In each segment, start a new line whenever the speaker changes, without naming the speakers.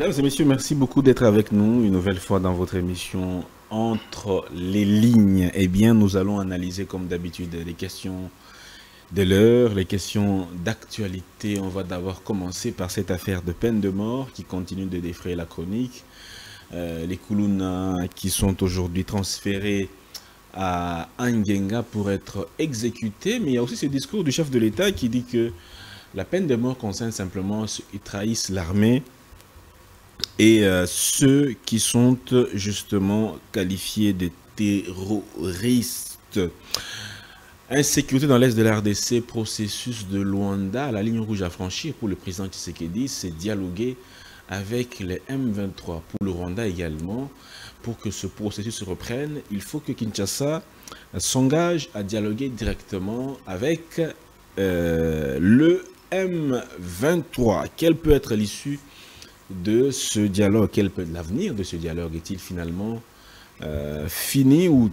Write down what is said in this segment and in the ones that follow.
Mesdames et messieurs, merci beaucoup d'être avec nous une nouvelle fois dans votre émission Entre les lignes. Eh bien, nous allons analyser comme d'habitude les questions de l'heure, les questions d'actualité. On va d'abord commencer par cette affaire de peine de mort qui continue de défrayer la chronique. Les Koulouna qui sont aujourd'hui transférés à Angenga pour être exécutés. Mais il y a aussi ce discours du chef de l'État qui dit que la peine de mort concerne simplement ceux qui trahissent l'armée et ceux qui sont justement qualifiés de terroristes. Insécurité dans l'est de la RDC, processus de Luanda, la ligne rouge à franchir pour le président Tshisekedi, c'est dialoguer avec les M23. Pour le Rwanda également, pour que ce processus se reprenne, il faut que Kinshasa s'engage à dialoguer directement avec le M23. Quelle peut être l'issue de ce dialogue? Quel peut être l'avenir de ce dialogue? Est-il finalement fini ou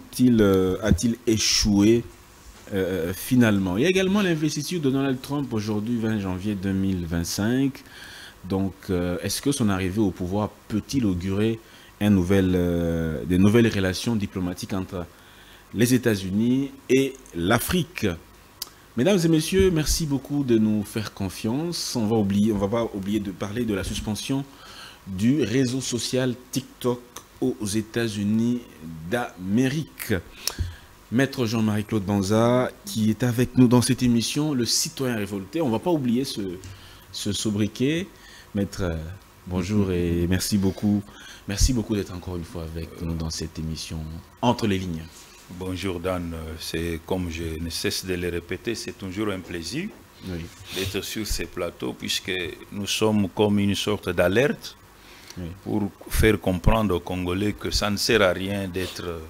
a-t-il échoué finalement? Il y a également l'investiture de Donald Trump aujourd'hui, 20 janvier 2025. Donc, est-ce que son arrivée au pouvoir peut-il augurer de nouvelles relations diplomatiques entre les États-Unis et l'Afrique? Mesdames et messieurs, merci beaucoup de nous faire confiance. On va pas oublier de parler de la suspension du réseau social TikTok aux États-Unis d'Amérique. Maître Jean-Marie-Claude Banza, qui est avec nous dans cette émission, le citoyen révolté. On ne va pas oublier ce sobriquet. Maître, bonjour et merci beaucoup. Merci beaucoup d'être encore une fois avec nous dans cette émission Entre les lignes.
Bonjour Dan, c'est comme je ne cesse de le répéter, c'est toujours un plaisir d'être sur ces plateaux puisque nous sommes comme une sorte d'alerte pour faire comprendre aux Congolais que ça ne sert à rien d'être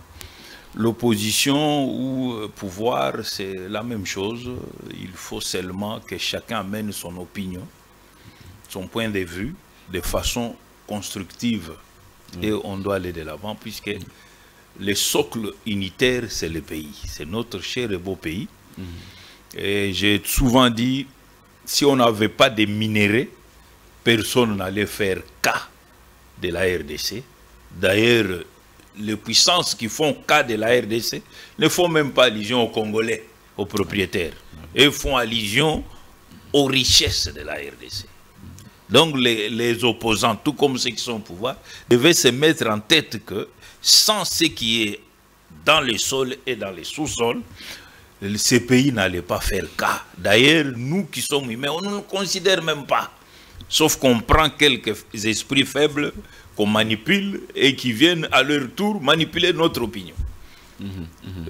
l'opposition ou pouvoir, c'est la même chose. Il faut seulement que chacun amène son opinion, son point de vue de façon constructive et on doit aller de l'avant puisque le socle unitaire, c'est le pays. C'est notre cher et beau pays. Et j'ai souvent dit, si on n'avait pas de minéraux, personne n'allait faire cas de la RDC. D'ailleurs, les puissances qui font cas de la RDC ne font même pas allusion aux Congolais, aux propriétaires. Elles font allusion aux richesses de la RDC. Donc les opposants, tout comme ceux qui sont au pouvoir, devaient se mettre en tête que sans ce qui est dans les sols et dans les sous-sols, ces pays n'allaient pas faire cas. D'ailleurs, nous qui sommes humains, on ne nous considère même pas. Sauf qu'on prend quelques esprits faibles qu'on manipule et qui viennent à leur tour manipuler notre opinion.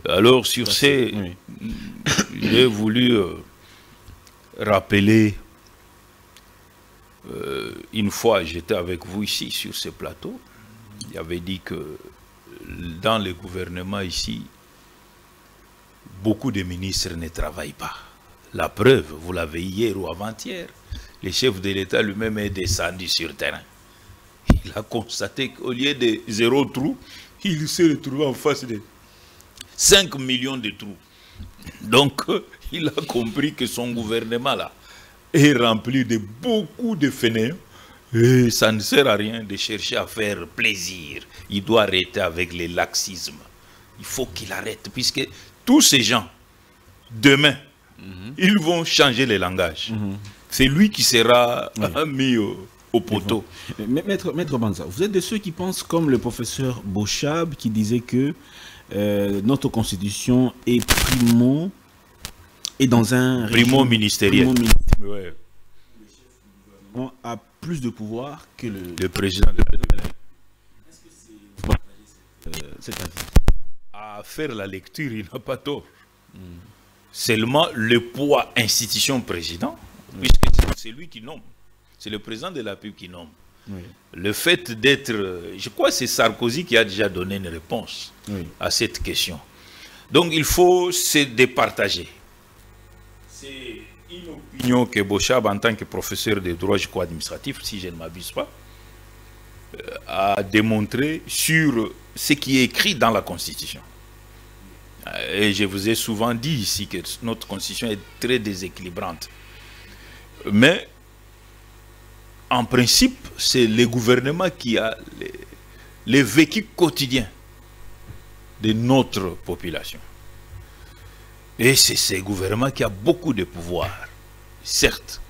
Alors sur ces, j'ai voulu rappeler, une fois j'étais avec vous ici sur ce plateau, il avait dit que dans le gouvernement ici, beaucoup de ministres ne travaillent pas. La preuve, vous l'avez hier ou avant-hier, le chef de l'État lui-même est descendu sur terrain. Il a constaté qu'au lieu de 0 trou, il s'est retrouvé en face de 5 millions de trous. Donc, il a compris que son gouvernement-là est rempli de beaucoup de fainéants. Et ça ne sert à rien de chercher à faire plaisir. Il doit arrêter avec les laxismes. Il faut qu'il arrête, puisque tous ces gens, demain, ils vont changer le langage. C'est lui qui sera mis au poteau.
Maître Banza, vous êtes de ceux qui pensent comme le professeur Bochab qui disait que notre constitution est dans un
primo-ministériel.
A plus de pouvoir que
le président de la République.
Est-ce que c'est cet avis?
À faire la lecture, il n'a pas tort. Seulement le poids institution président, puisque c'est lui qui nomme. C'est le président de la République qui nomme. Le fait d'être... Je crois que c'est Sarkozy qui a déjà donné une réponse à cette question. Donc il faut se départager. C'est une opinion que Bochab, en tant que professeur de droit, je crois, administratif, si je ne m'abuse pas, a démontré sur ce qui est écrit dans la Constitution. Et je vous ai souvent dit ici que notre Constitution est très déséquilibrante. Mais en principe, c'est le gouvernement qui a les vécus quotidiens de notre population. Et c'est ce gouvernement qui a beaucoup de pouvoir, certes.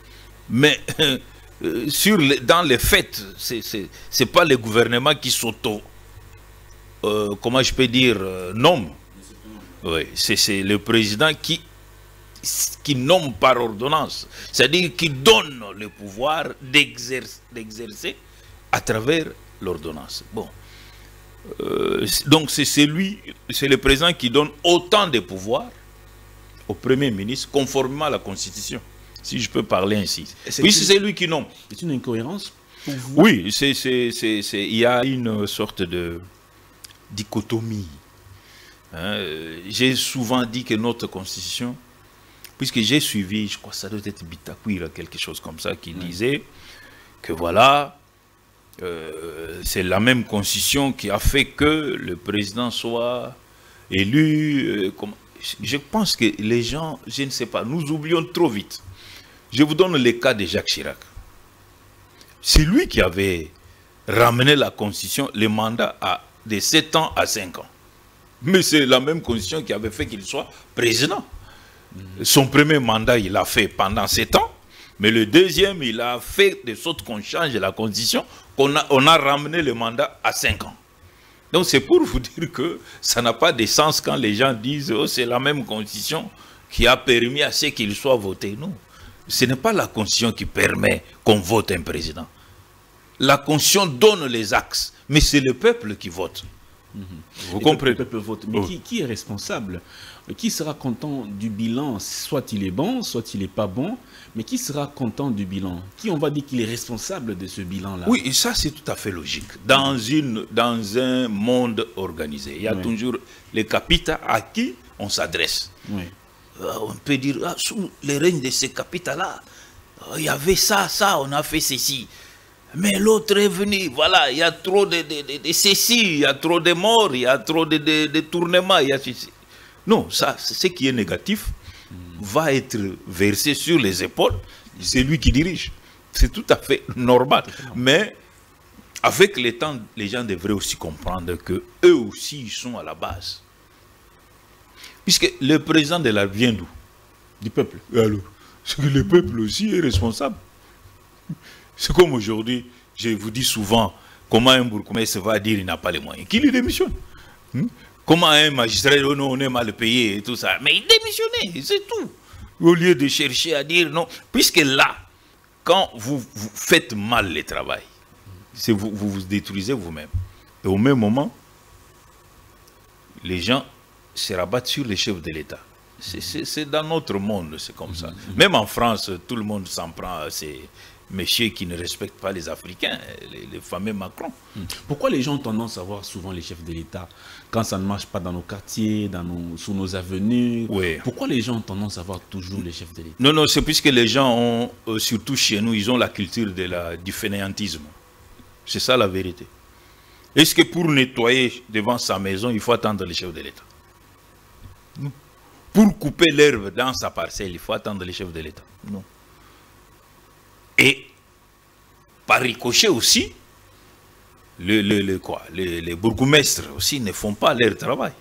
Mais dans les faits, c'est pas le gouvernement qui s'auto... comment je peux dire, nomme. Oui, c'est le président qui nomme par ordonnance. C'est-à-dire qui donne le pouvoir d'exercer à travers l'ordonnance. Bon. Donc c'est le président qui donne autant de pouvoir au Premier ministre, conformément à la Constitution, si je peux parler ainsi. Oui, c'est lui qui nomme.
C'est une incohérence pour vous?
Oui, il y a une sorte de dichotomie. Hein? J'ai souvent dit que notre Constitution, puisque j'ai suivi, je crois que ça doit être Bitakwira, quelque chose comme ça, qui disait que voilà, c'est la même Constitution qui a fait que le président soit élu. Je pense que les gens, je ne sais pas, nous oublions trop vite. Je vous donne le cas de Jacques Chirac. C'est lui qui avait ramené la Constitution, le mandat de 7 ans à 5 ans. Mais c'est la même Constitution qui avait fait qu'il soit président. Son premier mandat, il l'a fait pendant 7 ans. Mais le deuxième, il a fait de sorte qu'on change la Constitution, on a ramené le mandat à 5 ans. Donc c'est pour vous dire que ça n'a pas de sens quand les gens disent oh, c'est la même Constitution qui a permis à ce qu'il soit voté. Non, ce n'est pas la Constitution qui permet qu'on vote un président. La Constitution donne les axes, mais c'est le peuple qui vote. Vous comprenez?
Le peuple vote. Mais qui est responsable? Qui sera content du bilan? Soit il est bon, soit il n'est pas bon, mais qui sera content du bilan? Qui on va dire qu'il est responsable de ce bilan-là?
Oui, et ça c'est tout à fait logique. Dans un monde organisé, il y a toujours les capitales à qui on s'adresse. On peut dire, ah, sous les règnes de ces capitales-là, il y avait ça, on a fait ceci. Mais l'autre est venu, voilà, il y a trop de ceci, il y a trop de morts, il y a trop de tournements, il y a ceci. Non, ça, ce qui est négatif va être versé sur les épaules, c'est lui qui dirige. C'est tout à fait normal. Mais avec le temps, les gens devraient aussi comprendre que eux aussi, ils sont à la base. Puisque le président de la vient d'où?
Du peuple.
Alors, c'est que le peuple aussi est responsable. C'est comme aujourd'hui, je vous dis souvent, comment un bourgmestre va dire qu'il n'a pas les moyens, qu'il démissionne. Comment un magistrat, oh non, on est mal payé et tout ça. Mais il démissionnait, c'est tout. Au lieu de chercher à dire non. Puisque là, quand vous faites mal le travail, vous vous détruisez vous-même. Et au même moment, les gens se rabattent sur les chefs de l'État. C'est dans notre monde, c'est comme ça. Même en France, tout le monde s'en prend à ces messieurs qui ne respectent pas les Africains, les fameux Macron.
Pourquoi les gens ont tendance à voir souvent les chefs de l'État quand ça ne marche pas dans nos quartiers, sous nos avenues? Pourquoi les gens ont tendance à voir toujours les chefs de l'État?
Non, c'est puisque les gens ont, surtout chez nous, ils ont la culture du fainéantisme. C'est ça la vérité. Est-ce que pour nettoyer devant sa maison, il faut attendre les chefs de l'État? Pour couper l'herbe dans sa parcelle, il faut attendre les chefs de l'État? Non. Et par ricochet aussi, les bourgmestres aussi ne font pas leur travail.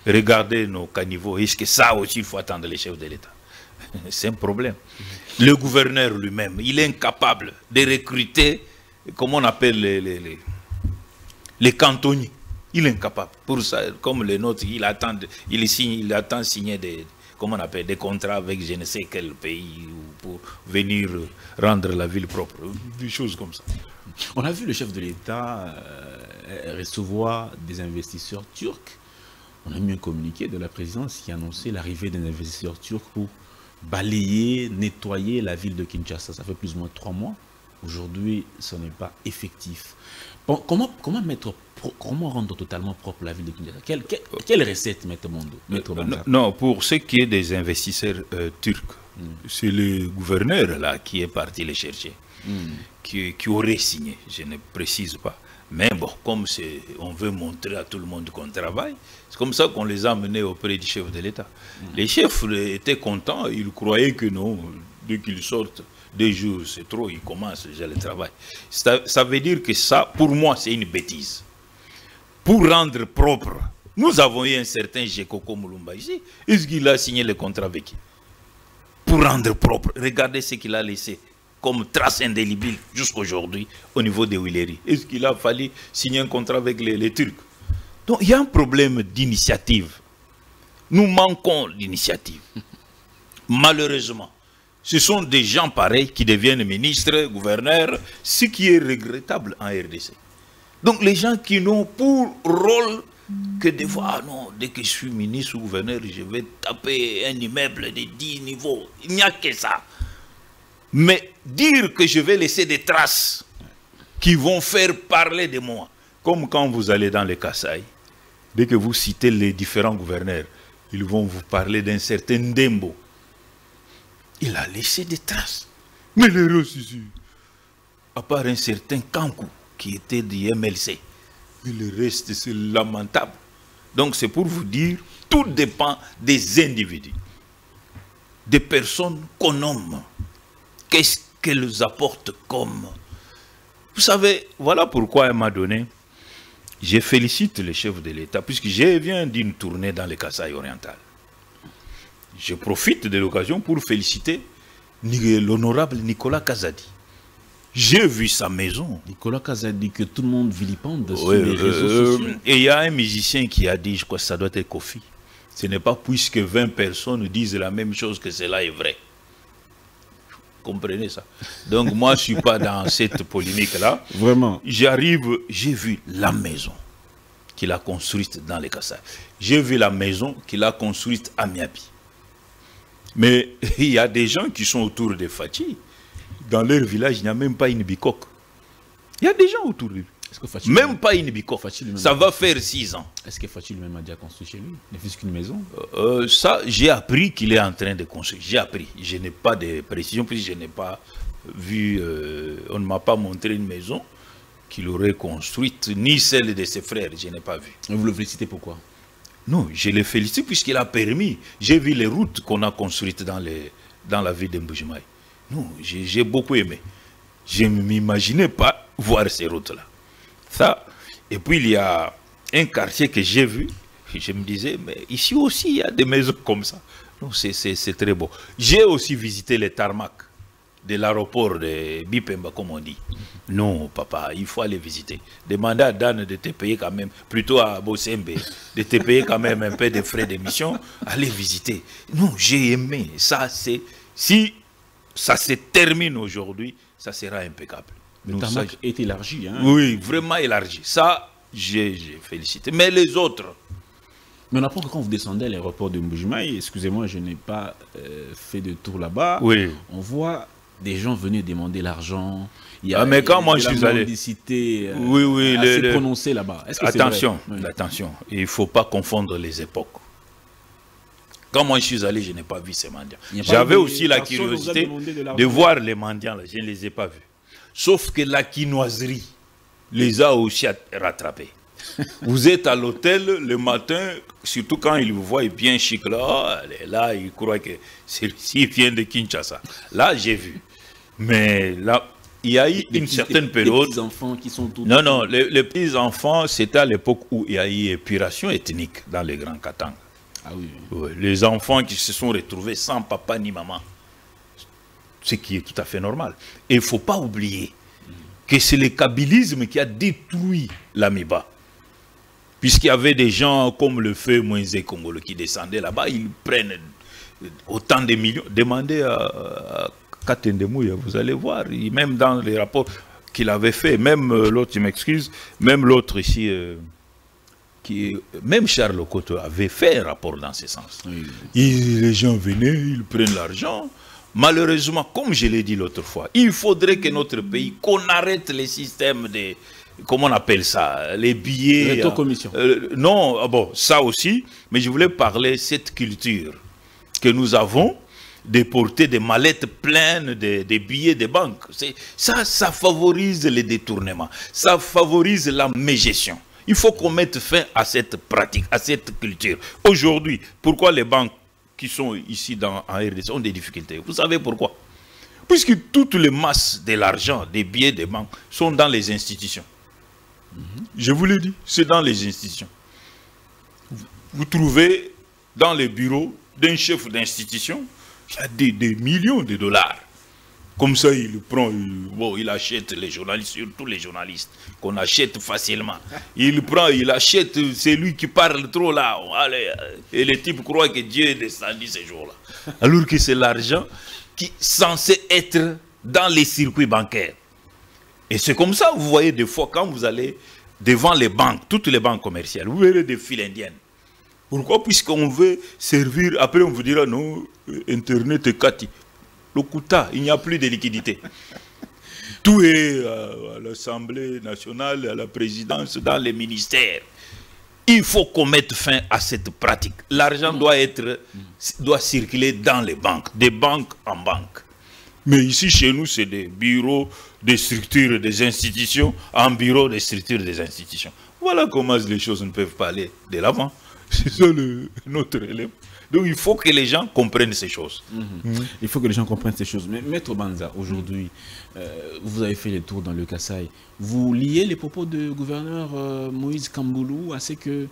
Regardez nos caniveaux, est-ce que ça aussi il faut attendre les chefs de l'État? C'est un problème. Le gouverneur lui-même, il est incapable de recruter, comment on appelle les cantonniers. Il est incapable. Pour ça, comme les nôtres, il attend signer des contrats avec je ne sais quel pays pour venir rendre la ville propre. Des choses comme ça.
On a vu le chef de l'État recevoir des investisseurs turcs. On a mis un communiqué de la présidence qui annonçait l'arrivée des investisseurs turcs pour balayer, nettoyer la ville de Kinshasa. Ça fait plus ou moins 3 mois. Aujourd'hui, ce n'est pas effectif. Bon, comment rendre totalement propre la ville de Kinshasa? Quelle recette, Maître Mondo?
Non, pour ce qui est des investisseurs turcs, c'est le gouverneur là qui est parti les chercher, qui aurait signé, je ne précise pas. Mais bon, comme on veut montrer à tout le monde qu'on travaille, c'est comme ça qu'on les a menés auprès du chef de l'État. Les chefs étaient contents, ils croyaient que non, dès qu'ils sortent 2 jours, c'est trop, il commence déjà le travail. Ça veut dire que ça, pour moi, c'est une bêtise. Pour rendre propre, nous avons eu un certain Gekoko Moulumba ici. Est-ce qu'il a signé le contrat avec qui? Pour rendre propre, regardez ce qu'il a laissé comme trace indélébile jusqu'à aujourd'hui au niveau des Huileries. Est-ce qu'il a fallu signer un contrat avec les Turcs? Donc il y a un problème d'initiative. Nous manquons d'initiative. Malheureusement, ce sont des gens pareils qui deviennent ministres, gouverneurs, ce qui est regrettable en RDC. Donc les gens qui n'ont pour rôle que de voir, ah non, dès que je suis ministre ou gouverneur, je vais taper un immeuble de 10 niveaux. Il n'y a que ça. Mais dire que je vais laisser des traces qui vont faire parler de moi, comme quand vous allez dans les Kasaï, dès que vous citez les différents gouverneurs, ils vont vous parler d'un certain Ndembo. Il a laissé des traces. Mais les Russes ici, à part un certain Kankou, qui était du MLC, mais le reste, c'est lamentable. Donc c'est pour vous dire, tout dépend des individus, des personnes qu'on nomme. Qu'est-ce qu'elles apportent comme... Vous savez, voilà pourquoi elle m'a donné... Je félicite le chef de l'État, puisque je viens d'une tournée dans le Kasaï oriental. Je profite de l'occasion pour féliciter l'honorable Nicolas Kazadi. J'ai vu sa maison.
Nicolas Kazadi, que tout le monde vilipende sur les réseaux sociaux.
Et il y a un musicien qui a dit, je crois que ça doit être Kofi, ce n'est pas puisque 20 personnes disent la même chose que cela est vrai. Vous comprenez ça? Donc moi, je ne suis pas dans cette polémique-là.
Vraiment.
J'arrive, j'ai vu la maison qu'il a construite dans les Kassai. J'ai vu la maison qu'il a construite à Miabi. Mais il y a des gens qui sont autour de Fatih. Dans leur village, il n'y a même pas une bicoque. Il y a des gens autour de lui. Même pas une bicoque. Ça va faire 6 ans.
Est-ce que Fatih lui-même a déjà construit chez lui? Ne fût-ce qu'une maison?
Ça, j'ai appris qu'il est en train de construire. J'ai appris. Je n'ai pas de précision, puisque je n'ai pas vu... on ne m'a pas montré une maison qu'il aurait construite, ni celle de ses frères. Je n'ai pas vu.
Et vous le félicitez pourquoi?
Non, je le félicite puisqu'il a permis. J'ai vu les routes qu'on a construites dans la ville de Mbujimaï. Non, j'ai beaucoup aimé. Je ne m'imaginais pas voir ces routes-là. Ça. Et puis il y a un quartier que j'ai vu. Je me disais, mais ici aussi il y a des maisons comme ça. Non, c'est très beau. J'ai aussi visité les tarmacs de l'aéroport de Bipemba, comme on dit. Non, papa, il faut aller visiter. Demandez à Dan de te payer quand même, plutôt à Bossembe, de te payer quand même un peu de frais d'émission. Allez visiter. Non, j'ai aimé. Ça, c'est... Si ça se termine aujourd'hui, ça sera impeccable.
Le tarmac est élargi. Hein?
Oui, vraiment élargi. Ça, j'ai félicité. Mais les autres...
Mais on apprend que quand vous descendez à l'aéroport de Mbujimaï, excusez-moi, je n'ai pas fait de tour là-bas,
oui.
On voit des gens venir demander l'argent. Il y
a, mais quand moi je suis allé...
oui, assez prononcée là-bas.
Attention,
oui.
Attention, il ne faut pas confondre les époques. Quand moi je suis allé, je n'ai pas vu ces mendiants. J'avais aussi la curiosité de voir les mendiants, là. Je ne les ai pas vus. Sauf que la quinoiserie les a aussi rattrapés. Vous êtes à l'hôtel le matin, surtout quand ils vous voient bien chic là, ils croient que celui-ci vient de Kinshasa. Là, j'ai vu. Mais là, il y a eu une certaine période...
Les petits-enfants qui sont tous...
Non, les petits-enfants, c'était à l'époque où il y a eu épuration ethnique dans les Grands Katanga.
Ah oui.
Oui, les enfants qui se sont retrouvés sans papa ni maman. Ce qui est tout à fait normal. Et il ne faut pas oublier que c'est le kabylisme qui a détruit l'Amiba. Puisqu'il y avait des gens comme le feu Moïse Kongolo qui descendaient là-bas, ils prennent autant de millions. Demandez à Katendemouya, vous allez voir, même dans les rapports qu'il avait fait, même l'autre, je m'excuse, même l'autre ici, même Charles Okoto avait fait un rapport dans ce sens. Oui. Les gens venaient, ils prennent l'argent. Malheureusement, comme je l'ai dit l'autre fois, il faudrait que notre pays, qu'on arrête les systèmes de... Comment on appelle ça? Les billets...
Rétro-commission.
Non, bon, ça aussi. Mais je voulais parler de cette culture que nous avons de porter des mallettes pleines de billets de banque. Ça favorise les détournements. Ça favorise la mégestion. Il faut qu'on mette fin à cette pratique, à cette culture. Aujourd'hui, pourquoi les banques qui sont ici en RDC ont des difficultés? Vous savez pourquoi? Puisque toutes les masses de l'argent, des billets, des banques, sont dans les institutions. Je vous l'ai dit, c'est dans les institutions. Vous trouvez dans les bureaux d'un chef d'institution, il y a des millions de dollars. Comme ça, il prend, il achète les journalistes, surtout les journalistes, qu'on achète facilement. Il prend, il achète, c'est lui qui parle trop là. Allez, et les types croient que Dieu est descendu ces jours-là. Alors que c'est l'argent qui est censé être dans les circuits bancaires. Et c'est comme ça, vous voyez des fois, quand vous allez devant les banques, toutes les banques commerciales, vous verrez des files indiennes. Pourquoi? Puisqu'on veut servir, après on vous dira non, Internet est Cathy. Le quota, il n'y a plus de liquidité. Tout est à l'Assemblée nationale, à la présidence, dans les ministères. Il faut qu'on mette fin à cette pratique. L'argent doit circuler dans les banques, des banques en banque. Mais ici, chez nous, c'est des bureaux, des structures, des institutions, en bureau, des structures, des institutions. Voilà comment les choses ne peuvent pas aller de l'avant. C'est ça notre élève. Donc il faut que les gens comprennent ces choses.
Il faut que les gens comprennent ces choses. Mais Maître Banza, aujourd'hui, vous avez fait les tours dans le Kasaï. Vous liez les propos du gouverneur Moïse Kamboulou à ce que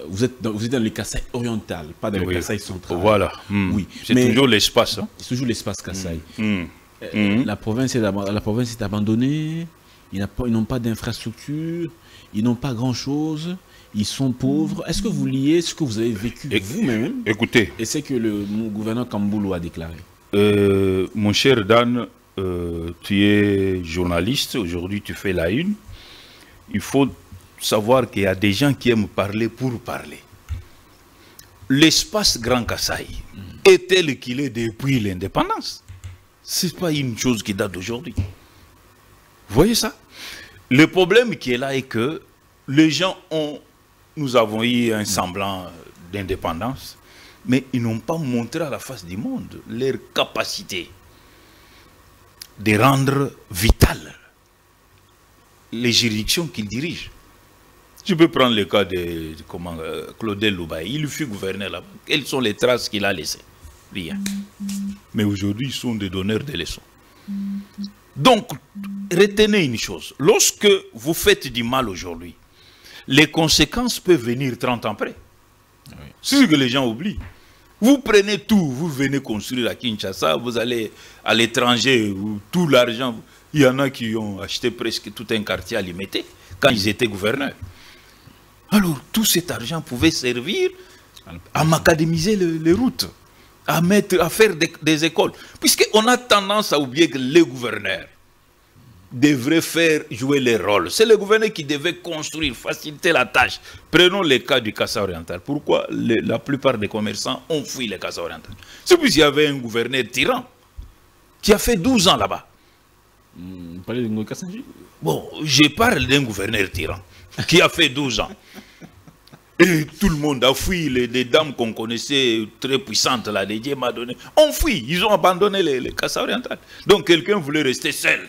vous êtes dans le Kasaï oriental, pas dans le Kasaï central.
Voilà.
Oui.
C'est toujours l'espace. Hein?
C'est toujours l'espace Kasaï. La province est abandonnée. Ils n'ont pas d'infrastructure. Ils n'ont pas grand-chose. Ils sont pauvres. Est-ce que vous liez ce que vous avez vécu vous-même et ce que le gouverneur Kamboulou a déclaré?
Mon cher Dan, tu es journaliste. Aujourd'hui, tu fais la une. Il faut savoir qu'il y a des gens qui aiment parler pour parler. L'espace Grand Kasaï est tel qu'il est depuis l'indépendance. Ce n'est pas une chose qui date d'aujourd'hui. Vous voyez ça? Le problème qui est là est que les gens nous avons eu un semblant d'indépendance, mais ils n'ont pas montré à la face du monde leur capacité de rendre vitales les juridictions qu'ils dirigent. Je peux prendre le cas de Claudel Loubaye. Il fut gouverneur là-bas. Quelles sont les traces qu'il a laissées? Rien. Mais aujourd'hui, ils sont des donneurs de leçons. Donc, retenez une chose. Lorsque vous faites du mal aujourd'hui, les conséquences peuvent venir 30 ans après. Oui. C'est ce que les gens oublient. Vous prenez tout, vous venez construire à Kinshasa, vous allez à l'étranger, tout l'argent. Il y en a qui ont acheté presque tout un quartier à Limité quand ils étaient gouverneurs. Alors, tout cet argent pouvait servir à macadamiser les routes, à faire des écoles. Puisqu'on a tendance à oublier que les gouverneurs devraient faire jouer les rôles. C'est le gouverneur qui devait construire, faciliter la tâche. Prenons le cas du Kasaï oriental. Pourquoi la plupart des commerçants ont fui le Kasaï oriental? C'est parce qu'il y avait un gouverneur tyran qui a fait 12 ans là-bas.
Vous parlez de Ngoï-Kassanji?
Bon, je parle d'un gouverneur tyran qui a fait 12 ans. Et tout le monde a fui, les dames qu'on connaissait très puissantes, là, les dieux m'a donné, ont fui, ils ont abandonné le Kasaï oriental. Donc quelqu'un voulait rester seul,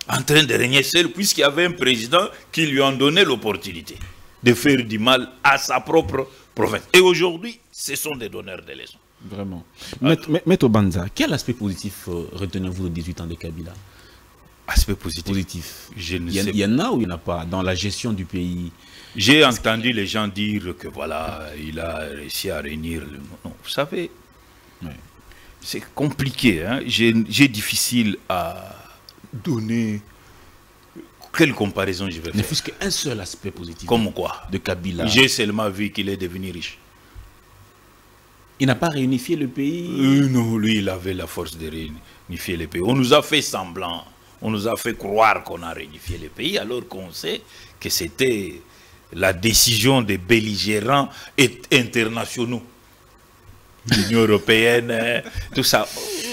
en train de régner seul, puisqu'il y avait un président qui lui a donné l'opportunité de faire du mal à sa propre province. Et aujourd'hui, ce sont des donneurs de leçons.
Vraiment. Maître Banza, quel aspect positif retenez-vous de 18 ans de Kabila?
Aspect positif.
Il y en a ou il n'y en a pas dans la gestion du pays?
J'ai entendu les gens dire que voilà, il a réussi à réunir le... Non, vous savez, c'est compliqué. Hein? J'ai difficile à donner... Quelle comparaison je vais faire?
Ne fût-ce qu'un seul aspect positif.
Comme quoi?
De Kabila.
J'ai seulement vu qu'il est devenu riche.
Il n'a pas réunifié le pays?
Non, lui, il avait la force de réunifier le pays. On nous a fait semblant, on nous a fait croire qu'on a réunifié le pays, alors qu'on sait que c'était la décision des belligérants internationaux. L'Union européenne, tout ça.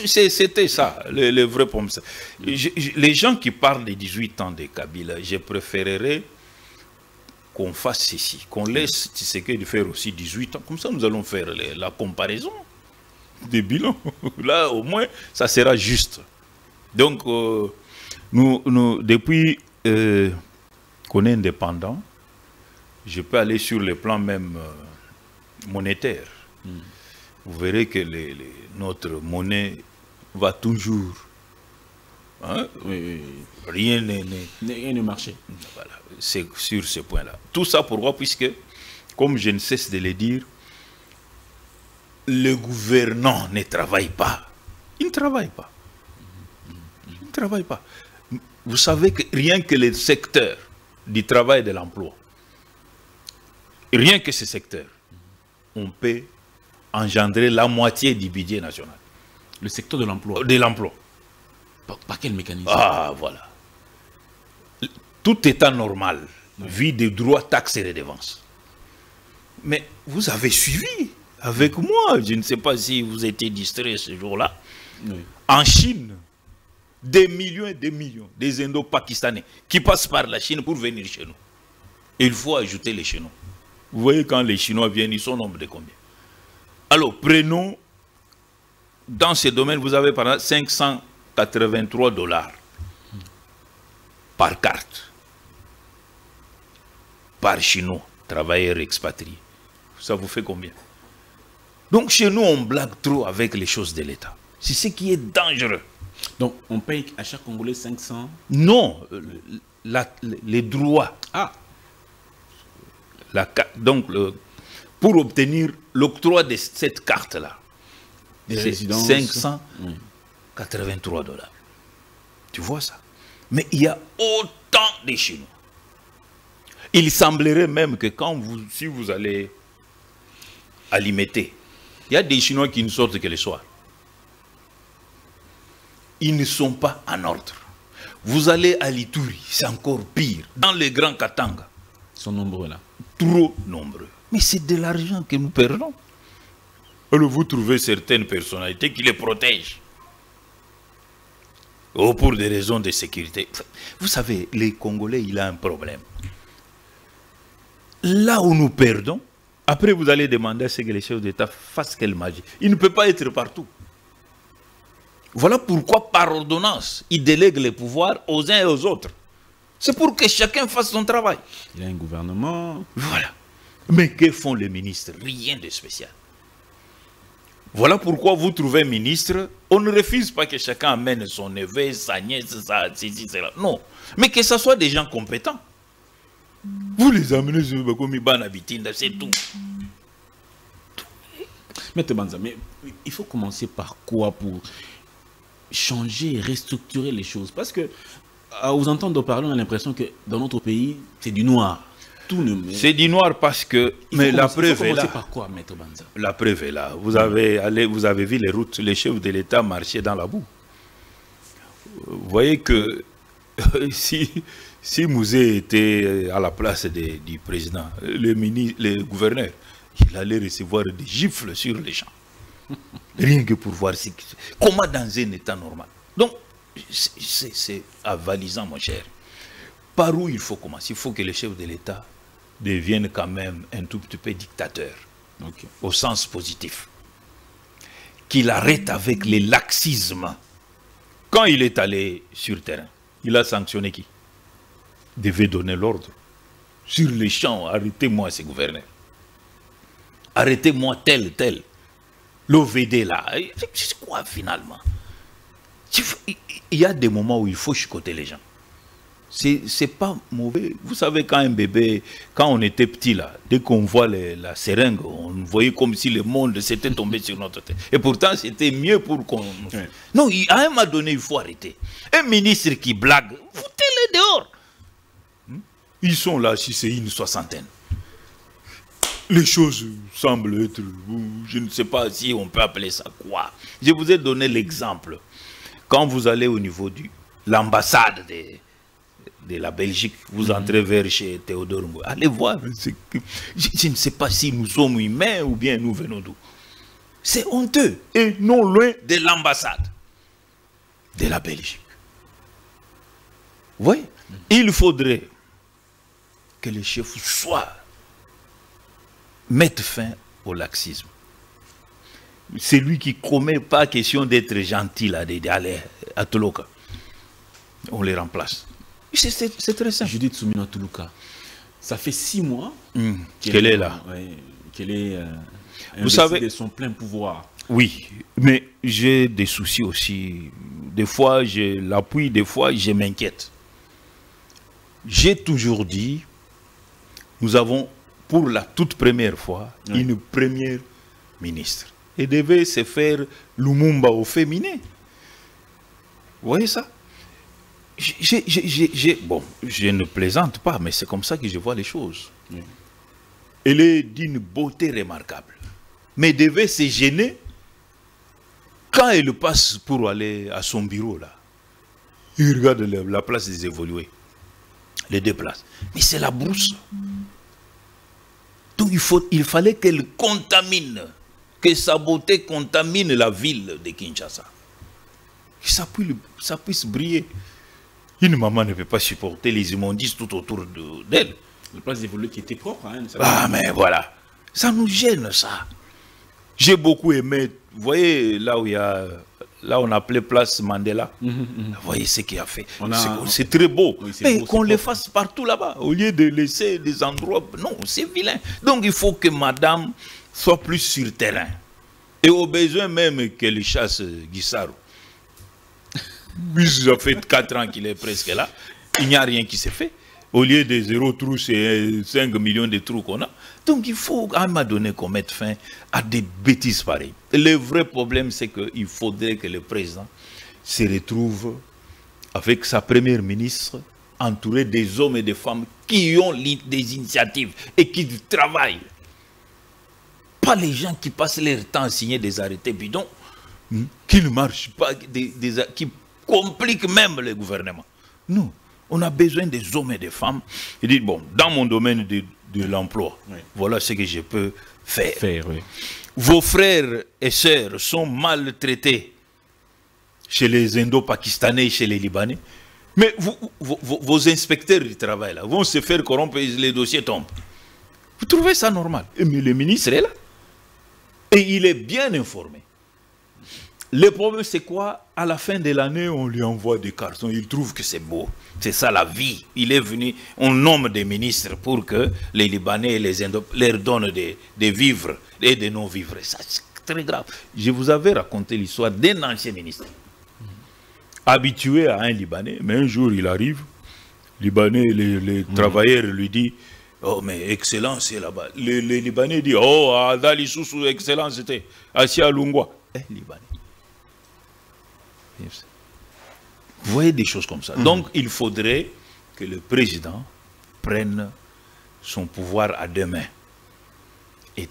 C'était ça, le vrai problème. Les gens qui parlent des 18 ans de Kabila, je préférerais qu'on fasse ceci, qu'on laisse Tshisekedi faire aussi 18 ans. Comme ça, nous allons faire la comparaison des bilans. Là, au moins, ça sera juste. Donc, nous depuis qu'on est indépendant, je peux aller sur le plan même monétaire. Vous verrez que notre monnaie va toujours. Hein?
Oui.
Rien
ne marchait.
Voilà, c'est sur ce point-là. Tout ça pourquoi? Puisque, comme je ne cesse de le dire, le gouvernant ne travaille pas. Il ne travaille pas. Il ne travaille pas. Vous savez que rien que le secteur du travail et de l'emploi, rien que ce secteur, on peut engendrer la moitié du budget national.
Le secteur de l'emploi.
De l'emploi.
Par quel mécanisme?
Ah, voilà. Tout état normal vit des droits, taxes et redevances. Mais vous avez suivi avec moi, je ne sais pas si vous étiez distrait ce jour-là.
Oui.
En Chine, des millions et des millions des Indo-Pakistanais qui passent par la Chine pour venir chez nous. Et il faut ajouter les Chinois. Vous voyez, quand les Chinois viennent, ils sont au nombre de combien? Alors, prenons, dans ce domaine, vous avez par exemple 583 $ par carte, par Chinois, travailleurs expatriés. Ça vous fait combien? Donc, chez nous, on blague trop avec les choses de l'État. C'est ce qui est dangereux.
Donc, on paye à chaque Congolais 500?
Non, les droits.
Ah.
Donc, pour obtenir l'octroi de cette carte-là, c'est 583 $. Tu vois ça? Mais il y a autant de Chinois. Il semblerait même que si vous allez à Limete, il y a des Chinois qui ne sortent que le soir. Ils ne sont pas en ordre. Vous allez à Lituri, c'est encore pire. Dans les grands Katanga.
Ils sont nombreux là.
Trop nombreux. Mais c'est de l'argent que nous perdons. Alors vous trouvez certaines personnalités qui les protègent. Oh, pour des raisons de sécurité. Vous savez, les Congolais, il a un problème. Là où nous perdons, après vous allez demander à ce que les chefs d'État fassent quelle magie. Il ne peut pas être partout. Voilà pourquoi, par ordonnance, il délègue les pouvoirs aux uns et aux autres. C'est pour que chacun fasse son travail.
Il y a un gouvernement.
Voilà. Mais que font les ministres? Rien de spécial. Voilà pourquoi vous trouvez ministre, on ne refuse pas que chacun amène son neveu, sa nièce, ceci, cela. Non. Mais que ce soit des gens compétents. Vous les amenez sur Bakomi Bitinda, c'est tout.
Maître Banza, mais il faut commencer par quoi pour changer, restructurer les choses? Parce que, à vous entendre parler, on a l'impression que dans notre pays, c'est du noir.
C'est du noir parce que... Mais la preuve est là.
Par quoi, Maître Banza?
La preuve est là. Vous avez vu les routes, les chefs de l'État marchaient dans la boue. Vous voyez que si Mouzé était à la place du président, le gouverneur, il allait recevoir des gifles sur les champs. Rien que pour voir comment dans un état normal. Donc, c'est avalisant, mon cher. Par où il faut commencer? Il faut que les chefs de l'État deviennent quand même un tout petit peu dictateurs, au sens positif. Qu'il arrête avec les laxismes. Quand il est allé sur le terrain, il a sanctionné qui? Il devait donner l'ordre. Sur les champs, arrêtez-moi ces gouverneurs. Arrêtez-moi tel. L'OVD là, c'est quoi finalement? Il y a des moments où il faut chicoter les gens. C'est pas mauvais. Vous savez, quand un bébé, quand on était petit là, dès qu'on voit la seringue, on voyait comme si le monde s'était tombé sur notre tête. Et pourtant, c'était mieux pour qu'on... Ouais. Non, à un moment donné, il faut arrêter. Un ministre qui blague, foutez-les dehors. Ils sont là, si c'est une soixantaine. Les choses semblent être... Je ne sais pas si on peut appeler ça quoi. Je vous ai donné l'exemple. Quand vous allez au niveau de l'ambassade de la Belgique, vous entrez vers chez Théodore Ngoué. Allez voir. Je ne sais pas si nous sommes humains ou bien nous venons d'où. C'est honteux. Et non loin de l'ambassade de la Belgique. Oui. Il faudrait que les chefs mettent fin au laxisme. C'est lui qui commet pas question d'être gentil là, d'aller à Toloka. On les remplace. C'est très simple.
Judith Soumina Toulouka, ça fait 6 mois
qu'elle est là.
Qu'elle est
vous savez,
de son plein pouvoir.
Oui, mais j'ai des soucis aussi. Des fois, je l'appuie, des fois, je m'inquiète. J'ai toujours dit, nous avons, pour la toute première fois, une première ministre. Et devait se faire Lumumba au féminin. Vous voyez ça? Bon, je ne plaisante pas, mais c'est comme ça que je vois les choses. Elle est d'une beauté remarquable. Mais devait se gêner quand elle passe pour aller à son bureau là. Il regarde la place des évolués. Les deux places. Mais c'est la brousse. Donc il fallait qu'elle contamine, que sa beauté contamine la ville de Kinshasa. Que ça puisse briller. Une maman ne peut pas supporter les immondices tout autour d'elle.
La place des évolués qui était propre. Hein,
ah mais voilà. Ça nous gêne ça. J'ai beaucoup aimé, vous voyez, là où il y a, là on appelait place Mandela, vous voyez ce qu'il a fait. C'est très beau, oui, mais qu'on le fasse partout là-bas, au lieu de laisser des endroits, non, c'est vilain. Donc il faut que madame soit plus sur terrain. Et au besoin même qu'elle chasse Guissaro. Ça fait 4 ans qu'il est presque là, il n'y a rien qui s'est fait. Au lieu de 0 trous, c'est 5 millions de trous qu'on a. Donc il faut à un moment donné qu'on mette fin à des bêtises pareilles. Le vrai problème, c'est qu'il faudrait que le président se retrouve avec sa première ministre, entouré des hommes et des femmes qui ont des initiatives et qui travaillent. Pas les gens qui passent leur temps à signer des arrêtés bidons, qui ne marchent pas, qui compliquent même le gouvernement. Non. On a besoin des hommes et des femmes. Il dit, bon, dans mon domaine de l'emploi, voilà ce que je peux faire. Oui. Vos frères et sœurs sont maltraités chez les Indo-Pakistanais et chez les Libanais. Mais vos inspecteurs du travail là, vont se faire corrompre et les dossiers tombent. Vous trouvez ça normal? Mais le ministre est là. Et il est bien informé. Le problème, c'est quoi? À la fin de l'année, on lui envoie des cartons. Il trouve que c'est beau. C'est ça la vie. Il est venu, on nomme des ministres pour que les Libanais et les Indo leur donnent des vivres et des non-vivres. Ça, c'est très grave. Je vous avais raconté l'histoire d'un ancien ministre. Habitué à un Libanais, mais un jour, il arrive. Libanais, les travailleurs lui disent, oh, mais excellence, c'est là-bas. Les Libanais disent, oh, à Dalisusu, excellence, c'était assis à Lungwa. Libanais. Vous voyez des choses comme ça. Donc, il faudrait que le président prenne son pouvoir à deux mains et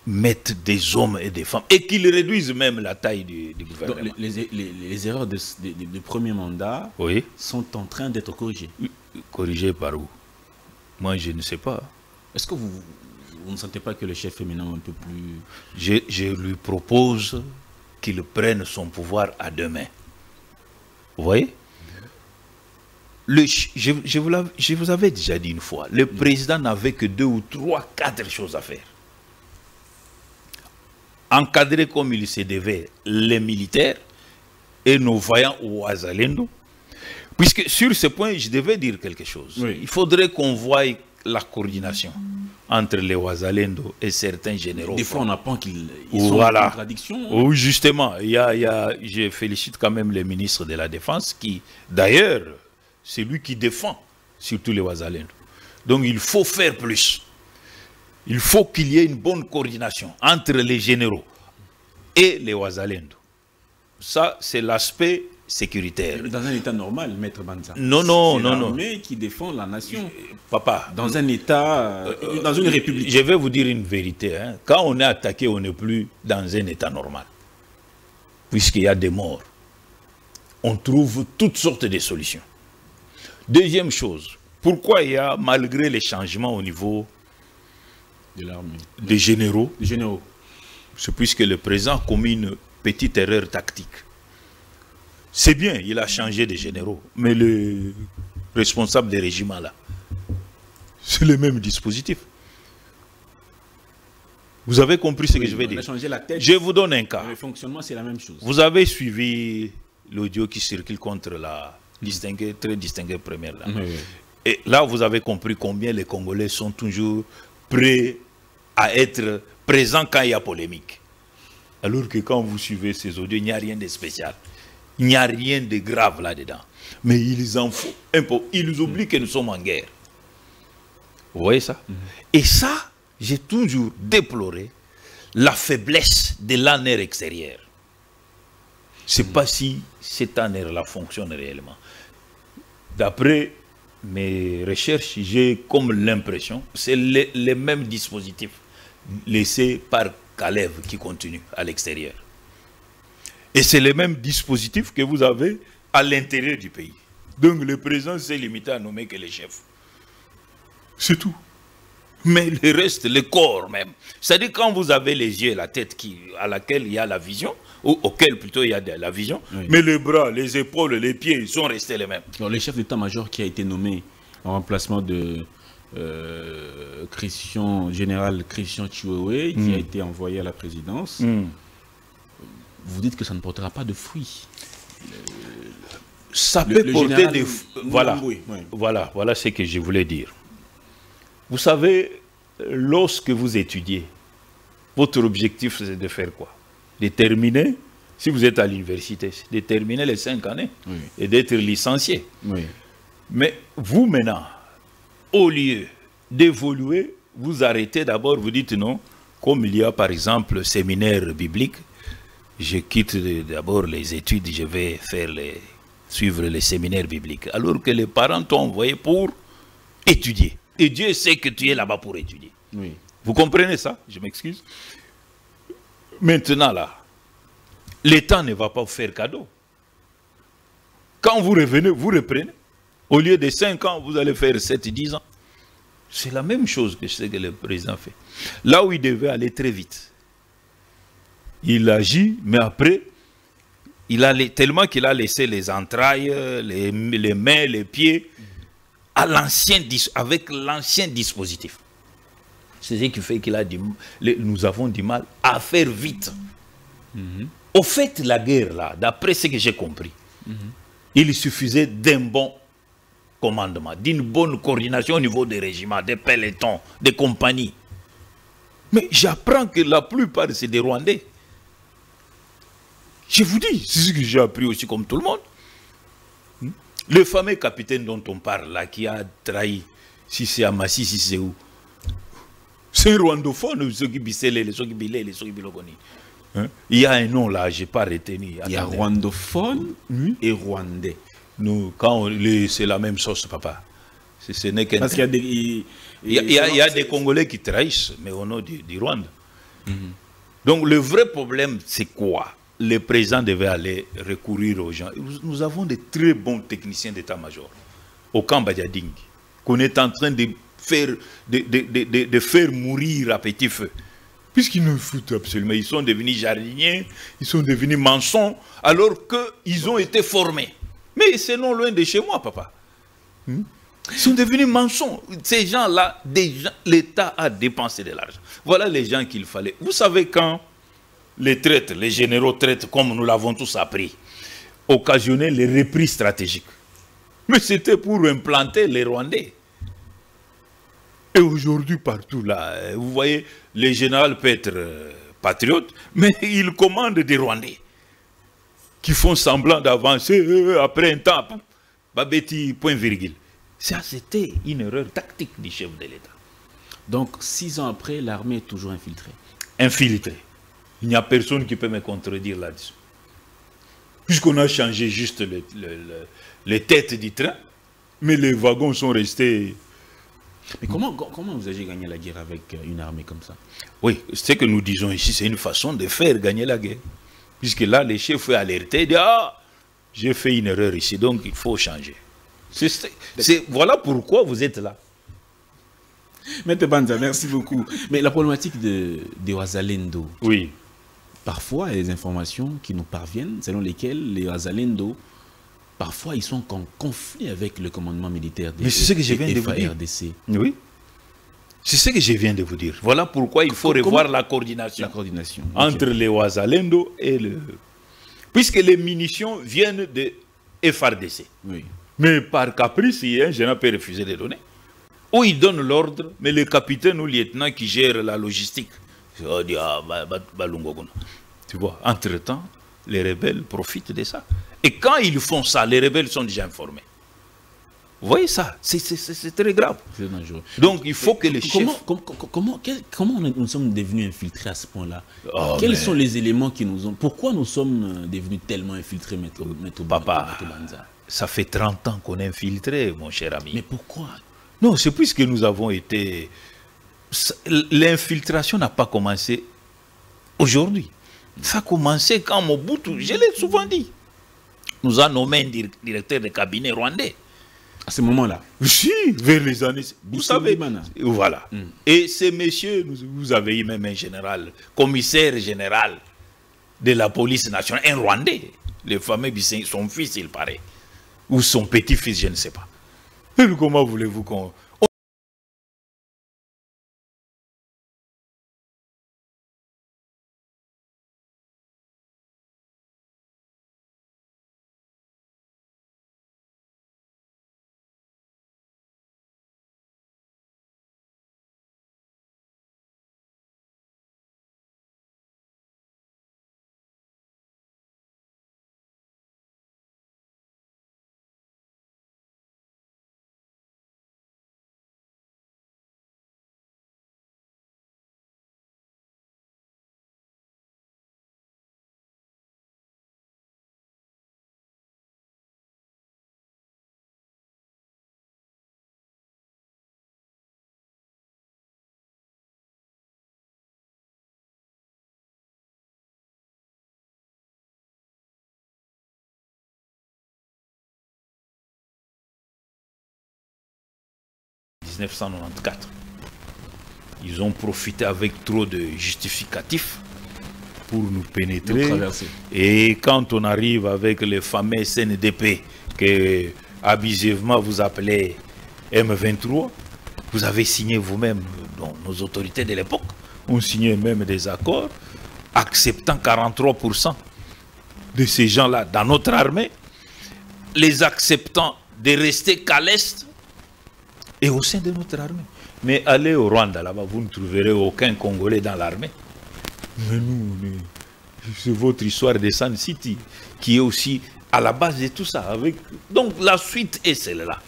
mette des hommes et des femmes et qu'il réduise même la taille du gouvernement.
Donc, les erreurs de premier mandat sont en train d'être corrigées.
Corrigées par où? Moi, je ne sais pas.
Est-ce que vous ne sentez pas que le chef est maintenant un peu plus...
Je lui propose qu'il prenne son pouvoir à deux mains. Vous voyez? Je vous avais déjà dit une fois, le président n'avait que 2 ou 3, 4 choses à faire. Encadrer comme il se devait les militaires et nos vaillants Ouazalendo. Puisque sur ce point, je devais dire quelque chose. Oui. Il faudrait qu'on voie la coordination entre les Ouazalendo et certains généraux.
Des fois, on apprend qu'ils sont en contradiction.
Oui, justement. Je félicite quand même le ministre de la Défense qui, d'ailleurs, c'est lui qui défend surtout les Ouazalendo. Donc, il faut faire plus. Il faut qu'il y ait une bonne coordination entre les généraux et les Ouazalendo. Ça, c'est l'aspect sécuritaire.
Dans un état normal, Maître Banza.
Non.
L'armée qui défend la nation.
Papa.
Dans un état, dans une république.
Je vais vous dire une vérité. Hein. Quand on est attaqué, on n'est plus dans un état normal. Puisqu'il y a des morts. On trouve toutes sortes de solutions. Deuxième chose, pourquoi il y a, malgré les changements au niveau
de l'armée,
des généraux,
c'est
puisque le président a commis une petite erreur tactique. C'est bien, il a changé de généraux, mais le responsable des régiments là, c'est le même dispositif. Vous avez compris ce que je vais dire? Je vous donne un cas.
Le fonctionnement, c'est la même chose.
Vous avez suivi l'audio qui circule contre la très distinguée première là. Et là, vous avez compris combien les Congolais sont toujours prêts à être présents quand il y a polémique. Alors que quand vous suivez ces audios, il n'y a rien de spécial. Il n'y a rien de grave là-dedans. Mais ils en font un peu. Ils oublient que nous sommes en guerre. Vous voyez ça? Et ça, j'ai toujours déploré la faiblesse de l'ANR extérieur. Je ne sais pas si cet ANR-là fonctionne réellement. D'après mes recherches, j'ai comme l'impression que c'est les mêmes dispositifs laissés par Kalev qui continuent à l'extérieur. Et c'est les mêmes dispositifs que vous avez à l'intérieur du pays. Donc le président s'est limité à nommer que les chefs. C'est tout. Mais le reste, le corps même. C'est-à-dire quand vous avez les yeux et la tête à laquelle il y a la vision, ou auquel plutôt il y a de la vision, oui. Mais les bras, les épaules, les pieds, ils sont restés les mêmes.
Alors le chef d'état-major qui a été nommé en remplacement de général Christian Chiwewe, qui a été envoyé à la présidence, vous dites que ça ne portera pas de fruits.
Ça peut porter des fruits. Voilà ce que je voulais dire. Vous savez, lorsque vous étudiez, votre objectif c'est de faire quoi? De terminer, si vous êtes à l'université, de terminer les 5 années et d'être licencié. Mais vous maintenant, au lieu d'évoluer, vous arrêtez d'abord, vous dites non, comme il y a par exemple le séminaire biblique, je quitte d'abord les études, je vais suivre les séminaires bibliques. Alors que les parents t'ont envoyé pour étudier. Et Dieu sait que tu es là-bas pour étudier. Vous comprenez ça? Je m'excuse. Maintenant là, l'État ne va pas vous faire cadeau. Quand vous revenez, vous reprenez. Au lieu de 5 ans, vous allez faire 7-10 ans. C'est la même chose que ce que le président fait. Là où il devait aller très vite, il agit, mais après, tellement qu'il a laissé les entrailles, les mains, les pieds, avec l'ancien dispositif. C'est ce qui fait nous avons du mal à faire vite. Au fait, la guerre, là, d'après ce que j'ai compris, il suffisait d'un bon commandement, d'une bonne coordination au niveau des régiments, des pelotons, des compagnies. Mais j'apprends que la plupart, c'est des Rwandais. Je vous dis, c'est ce que j'ai appris aussi comme tout le monde. Le fameux capitaine dont on parle là, qui a trahi, si c'est à Massi, si c'est où, c'est un rwandophone, ceux qui bisselent, ceux qui bilaient, ceux qui bilogoni. Il y a un nom là, je n'ai pas retenu.
Il y a rwandophone et rwandais.
Nous, c'est la même sauce, papa. Ce n'est qu'un.
Parce qu'il y a des.
Il y a des Congolais qui trahissent, mais au nom du Rwanda. Donc le vrai problème, c'est quoi? Le président devait aller recourir aux gens. Nous avons de très bons techniciens d'état-major au camp Badiading, qu'on est en train de faire mourir à petit feu. Puisqu'ils ne foutent absolument. Ils sont devenus jardiniers, ils sont devenus maçons, alors qu'ils ont été formés. Mais c'est non loin de chez moi, papa. Ils sont devenus maçons. Ces gens-là, l'État a dépensé de l'argent. Voilà les gens qu'il fallait. Vous savez quand les traites, les généraux traitent, comme nous l'avons tous appris, occasionnaient les repris stratégiques. Mais c'était pour implanter les Rwandais. Et aujourd'hui, partout là, vous voyez, les généraux peuvent être patriotes, mais ils commandent des Rwandais qui font semblant d'avancer après un temps. Babeti, point virgule. Ça, c'était une erreur tactique du chef de l'État.
Donc, 6 ans après, l'armée est toujours infiltrée.
Infiltrée. Il n'y a personne qui peut me contredire là-dessus. Puisqu'on a changé juste les têtes du train, mais les wagons sont restés.
Mais comment vous avez gagné la guerre avec une armée comme ça?
Oui, ce que nous disons ici, c'est une façon de faire gagner la guerre. Puisque là, les chefs ont alerté, ils disent, ah, j'ai fait une erreur ici, donc il faut changer. Voilà pourquoi vous êtes là.
Maître Banza, merci beaucoup. Mais la problématique de Wazalendo.
Oui.
Parfois, il y a des informations qui nous parviennent, selon lesquelles les Wazalendo, parfois, ils sont en conflit avec le commandement militaire des FARDC.
Oui. C'est ce que je viens de vous dire. Voilà pourquoi il faut revoir la coordination.
La coordination.
Entre les Wazalendo et le... Puisque les munitions viennent de FARDC.
Oui.
Mais par caprice, un général peut refuser de donner. Ou il donne l'ordre, mais le capitaine ou le lieutenant qui gère la logistique, tu Tu vois, entre-temps, les rebelles profitent de ça. Et quand ils font ça, les rebelles sont déjà informés. Vous voyez ça? C'est très grave.
C'est dangereux.
Donc il faut que les chefs...
Comment nous sommes devenus infiltrés à ce point-là?
Oh,
Quels sont les éléments qui nous ont... Pourquoi nous sommes devenus tellement infiltrés, Maître
Papa,
Banza?
ça fait 30 ans qu'on est infiltré, mon cher ami.
Mais pourquoi?
Non, c'est puisque nous avons été... L'infiltration n'a pas commencé aujourd'hui. Ça a commencé quand Mobutu, je l'ai souvent dit, nous a nommé un directeur de cabinet rwandais.
À ce moment-là?
Si, vers les années... Vous savez, voilà.
Mm.
Et ces messieurs, vous avez eu même un général, commissaire général de la police nationale, un Rwandais. Le fameux son fils, il paraît. Ou son petit-fils, je ne sais pas. Mais comment voulez-vous qu'on... En 1994. Ils ont profité avec trop de justificatifs pour nous pénétrer. Et quand on arrive avec les fameux CNDP que abusivement vous appelez M23, vous avez signé vous-même, nos autorités de l'époque ont signé même des accords acceptant 43% de ces gens-là dans notre armée, les acceptant de rester qu'à l'Est et au sein de notre armée. Mais allez au Rwanda, là-bas, vous ne trouverez aucun Congolais dans l'armée. Mais nous, c'est votre histoire de Sun City qui est aussi à la base de tout ça. Donc la suite est celle-là.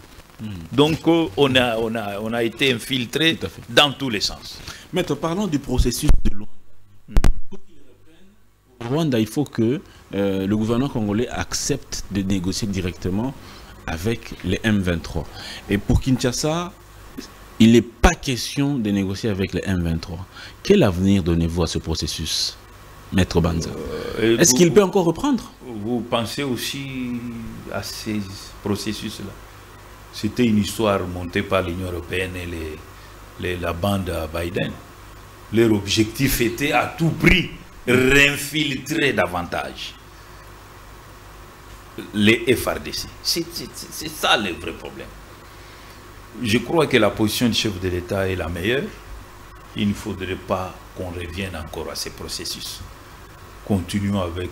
Donc on a été infiltré dans tous les sens.
Maître, parlons du processus de Luanda. Pour qu'il reprenne, au Rwanda, il faut que le gouvernement congolais accepte de négocier directement avec les M23. Et pour Kinshasa, il n'est pas question de négocier avec les M23. Quel avenir donnez-vous à ce processus, Maître Banza? Est-ce qu'il peut encore reprendre?
Vous pensez aussi à ces processus-là? C'était une histoire montée par l'Union européenne et la bande à Biden. Leur objectif était à tout prix réinfiltrer davantage les FRDC. C'est ça le vrai problème. Je crois que la position du chef de l'État est la meilleure. Il ne faudrait pas qu'on revienne encore à ces processus. Continuons avec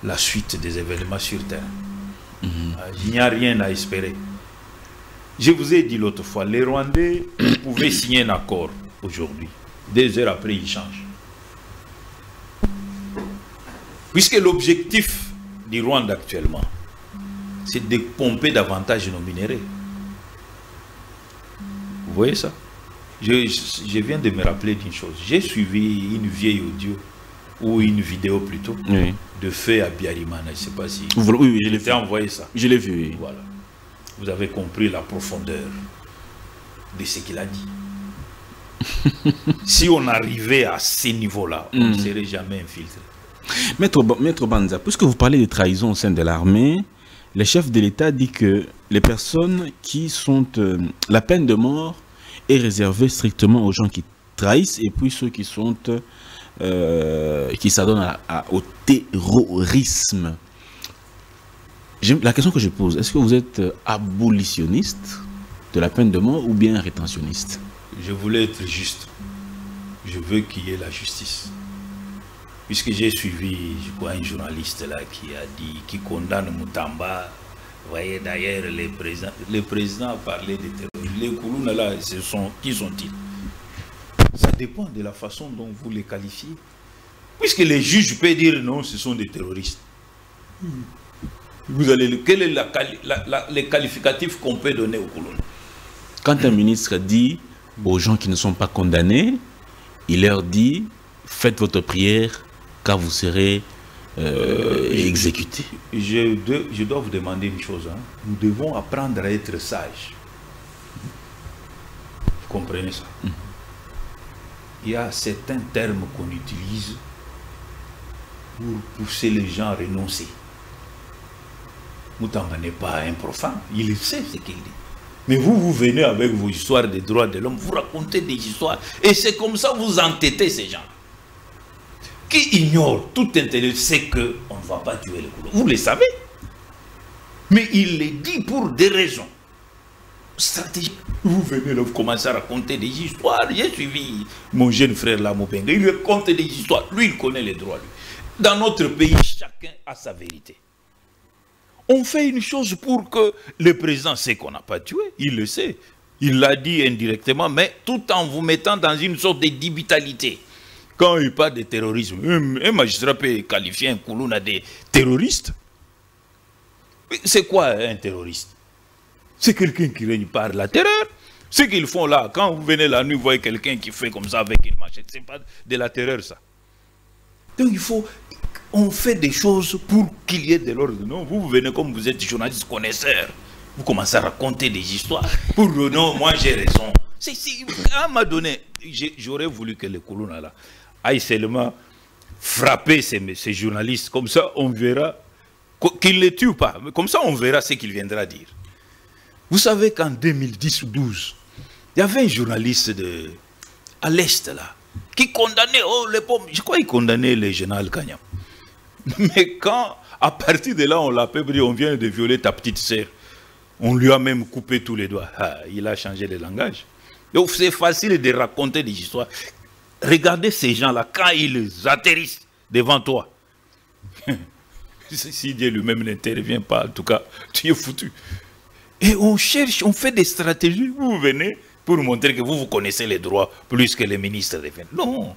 la suite des événements sur terre. Il n'y a rien à espérer. Je vous ai dit l'autre fois, les Rwandais pouvaient signer un accord aujourd'hui. 2 heures après, ils changent. Puisque l'objectif du Rwanda actuellement, c'est de pomper davantage nos minéraux. Vous voyez ça? Je viens de me rappeler d'une chose. J'ai suivi une vieille audio, ou une vidéo plutôt, de Feu Abiyarimana. Je ne sais pas si...
Oui, je l'ai vu.
Envoyé ça.
Je l'ai vu, oui.
Voilà. Vous avez compris la profondeur de ce qu'il a dit. Si on arrivait à ces niveaux-là, on ne serait jamais infiltré.
Maître Banza, puisque vous parlez de trahison au sein de l'armée, le chef de l'État dit que les personnes qui sont... la peine de mort est réservée strictement aux gens qui trahissent et puis ceux qui sont... qui s'adonnent au terrorisme. La question que je pose, est-ce que vous êtes abolitionniste de la peine de mort ou bien rétentionniste?
Je voulais être juste. Je veux qu'il y ait la justice. Puisque j'ai suivi, je crois, un journaliste là qui a dit, qui condamne Mutamba. Vous voyez d'ailleurs, le président a parlé de terrorisme. Les Koulouna là, qui sont-ils? Ça dépend de la façon dont vous les qualifiez. Puisque les juges peuvent dire non, ce sont des terroristes. Vous allez, quel est les qualificatifs qu'on peut donner aux colons?
Quand un ministre dit aux gens qui ne sont pas condamnés, il leur dit faites votre prière car vous serez exécutés.
Je dois vous demander une chose. Hein. Nous devons apprendre à être sages. Vous comprenez ça? Il y a certains termes qu'on utilise pour pousser les gens à renoncer. Moutamba n'est pas un profane, il sait ce qu'il dit. Mais vous venez avec vos histoires des droits de l'homme, vous racontez des histoires, et c'est comme ça que vous entêtez ces gens. Qui ignorent tout intérêt, c'est qu'on ne va pas tuer les colons. Vous le savez. Mais il les dit pour des raisons stratégiques. Vous venez là, vous commencez à raconter des histoires. J'ai suivi mon jeune frère là, Mobenga, il lui raconte des histoires. Lui, il connaît les droits. Lui. Dans notre pays, chacun a sa vérité. On fait une chose pour que le président sait qu'on n'a pas tué. Il le sait. Il l'a dit indirectement, mais tout en vous mettant dans une sorte de débitalité. Quand il parle de terrorisme, un magistrat peut qualifier un Koulouna de terroriste. C'est quoi un terroriste? C'est quelqu'un qui règne par la terreur. Ce qu'ils font là, quand vous venez la nuit, vous voyez quelqu'un qui fait comme ça avec une machette. Ce n'est pas de la terreur, ça. Donc il faut... On fait des choses pour qu'il y ait de l'ordre. Non, vous venez comme vous êtes journaliste connaisseur. Vous commencez à raconter des histoires. Pour le non, moi j'ai raison. À un moment donné, j'aurais voulu que les Koulouna là aillent seulement frapper ces journalistes. Comme ça, on verra qu'ils ne les tuent pas. Mais comme ça, on verra ce qu'il viendra dire. Vous savez qu'en 2010 ou 2012, il y avait un journaliste à l'Est là, qui condamnait, je crois qu'il condamnait le général Kanyam. Mais quand, à partir de là, on l'appelle, on vient de violer ta petite sœur, on lui a même coupé tous les doigts. Ah, il a changé de langage. Donc c'est facile de raconter des histoires. Regardez ces gens-là, quand ils atterrissent devant toi. Si Dieu lui-même n'intervient pas, en tout cas, tu es foutu. Et on cherche, on fait des stratégies. Vous venez pour montrer que vous connaissez les droits plus que les ministres de fin. Non.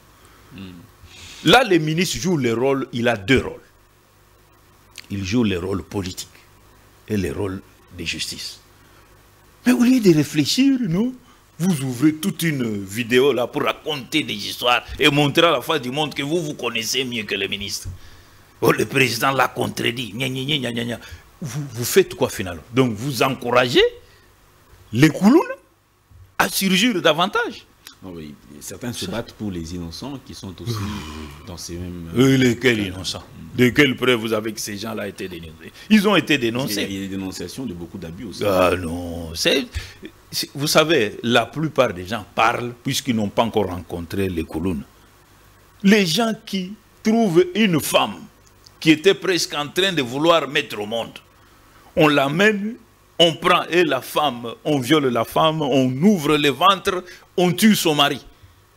Là, les ministres jouent le rôle, il a deux rôles. Il joue le rôle politique et le rôle de justice. Mais au lieu de réfléchir, non, vous ouvrez toute une vidéo là pour raconter des histoires et montrer à la face du monde que vous connaissez mieux que le ministre. Oh, le président l'a contredit. Vous faites quoi finalement? Donc vous encouragez les Koulouna à surgir davantage.
Oui, certains se battent pour les innocents qui sont aussi dans ces mêmes...
lesquels innocents? De quelle preuve vous avez que ces gens-là étaient dénoncés? Ils ont été dénoncés.
Il y a des dénonciations de beaucoup d'abus aussi.
Ah non, vous savez, la plupart des gens parlent puisqu'ils n'ont pas encore rencontré les Koulouna. Les gens qui trouvent une femme qui était presque en train de vouloir mettre au monde, on l'amène, on prend et la femme, on viole la femme, on ouvre le ventre, on tue son mari.